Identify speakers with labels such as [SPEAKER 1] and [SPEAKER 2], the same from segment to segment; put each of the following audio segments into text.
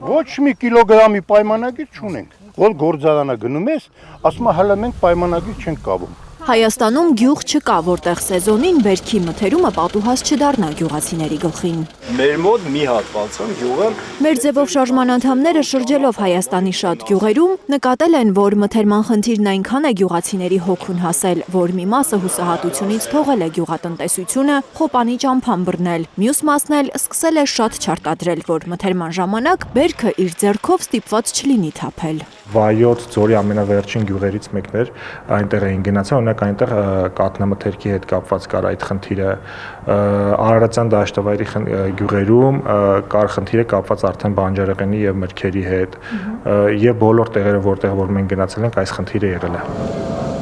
[SPEAKER 1] Ոչ մի կիլոգրամի պայմանագիր չունենք։ Որ գործարանը գնում ես, ասում է հələ մենք պայմանագիր չենք կապում։
[SPEAKER 2] Հայաստանում գյուղ չկա, որտեղ սեզոնին բերքի մթերումը պատուհաս չդառնա գյուղացիների գլխին։
[SPEAKER 3] Մեր մոտ մի հատվածում գյուղը
[SPEAKER 2] Մեր ձևով շարժման անդամները շրջելով Հայաստանի շատ գյուղերում նկատել են, որ մթերման խնդիրն այնքան է գյուղացիների հոգուն հասել, որ մի մասը հուսահատությունից թողել է գյուղատնտեսությունը, խոպանի ճամփան բռնել, մյուս մասն էլ սկսել է շատ չարտադրել, որ մթերման ժամանակ բերքը իր ձեռքով ստիպված չլինի թափել։
[SPEAKER 4] Վայոց ձորի ամենավերջին գյուղերից մեկն էր, այնտեղ էին գնացել, օրինակ այնտեղ կատնամթերքի հետ կապված կար այդ խնդիրը, Արարատյան դաշտավայրի գյուղերում կար խնդիրը կապված արդեն բանջարեղենի եւ մրգերի հետ, եւ բոլոր տեղերը, որտեղ որ մենք գնացել ենք, այս խնդիրը եղել է։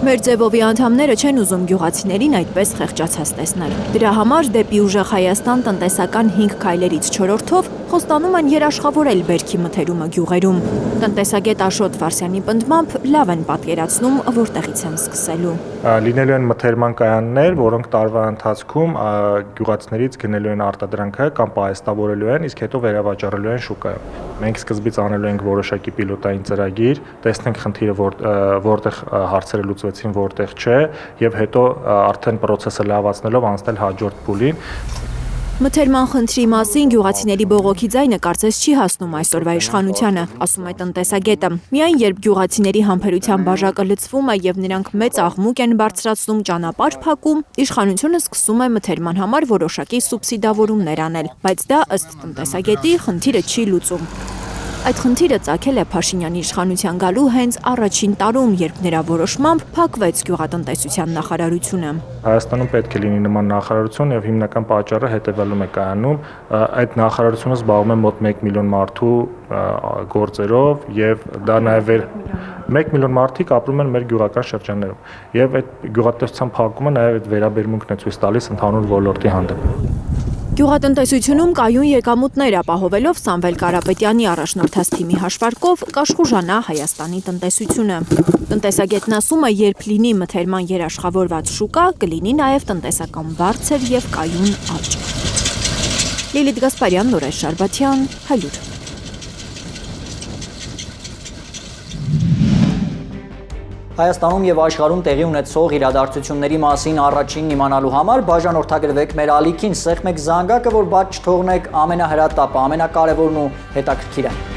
[SPEAKER 2] Մեր ձևովի անդամները չեն ուզում գյուղացիներին այդպես խեղճացած տեսնել։ Դրա համար դեպի ուժեղ Հայաստան տնտեսական 5 քայլերից 4-ով խոստանում են երաշխավորել բերքի մթերումը գյուղերում։ Տնտեսագետ Աշոտ Ֆարսյանի պնդմամբ լավ են պատկերացնում, որտեղից են սկսելու։
[SPEAKER 4] Լինելու են մթերման կայաններ, որոնք տարվա ընթացքում գյուղացիներից գնելու են արտադրանքը կամ պահեստավորելու են, իսկ հետո վերավաճառելու են շուկայում։ Մենք սկզբից անելու ենք որոշակի պիլոտային ծրագիր, տեսնենք խնդիրը որտեղ հարցերը լուծվեցին, որտեղ չէ, եւ հետո արդեն process-ը լավացնելով անցնել հաջորդ փուլին։
[SPEAKER 2] Մթերման խնդրի մասին գյուղացիների բողոքի ձայնը կարծես չի հասնում այսօրվա իշխանությանը, ասում է տնտեսագետը։ Միայն երբ գյուղացիների համբերության բաժակը լցվում է եւ նրանք մեծ աղմուկ են բարձրացնում, ճանապարհ փակում, իշխանությունը սկսում է մթերման համար որոշակի սուբսիդավորումներ անել, բայց դա ըստ տնտեսագետի խնդիրը չի լուծում։ Այդ խնդիրը ծագել է Փաշինյանի իշխանության գալու հենց առաջին տարում, երբ նրա որոշմամբ փակվեց գյուղատնտեսության նախարարությունը։
[SPEAKER 4] Հայաստանում պետք է լինի նման նախարարություն եւ հիմնական պատճառը հետեւյալում է կայանում, այդ նախարարությունը զբաղվում է մոտ 1 միլիոն մարդու գործերով եւ դա նաեւ 1 միլիոն մարդիկ ապրում են մեր գյուղական շրջաններում եւ այդ գյուղատնտեսության փակումը նաեւ այդ վերաբերմունքն է ցույց տալիս ընդհանուր ոլորտի հանդեպ։
[SPEAKER 2] Գյուղատնտեսությունում կայուն եկամուտներ ապահովելով Սամվել Կարապետյանի առաջնորդած թիմի հաշվարկով կաշխուժանա Հայաստանի տնտեսությունը։ Տնտեսագետն ասում է, երբ լինի մթերման երաշխավորված շուկա, կլինի նաև տնտեսական բարձր եւ կայուն աճ։ Լիլիթ Գասպարյան, Նորայր Շարբաթյան, Հայլուր։
[SPEAKER 5] Հայաստանում եւ աշխարհում տեղի ունեցող իրադարձությունների մասին առաջինն իմանալու համար բաժանորդագրվեք մեր ալիքին, սեղմեք զանգակը, որ բաց չթողնեք ամենահրատապը, ամենակարևորն ու հետաքրքիրը։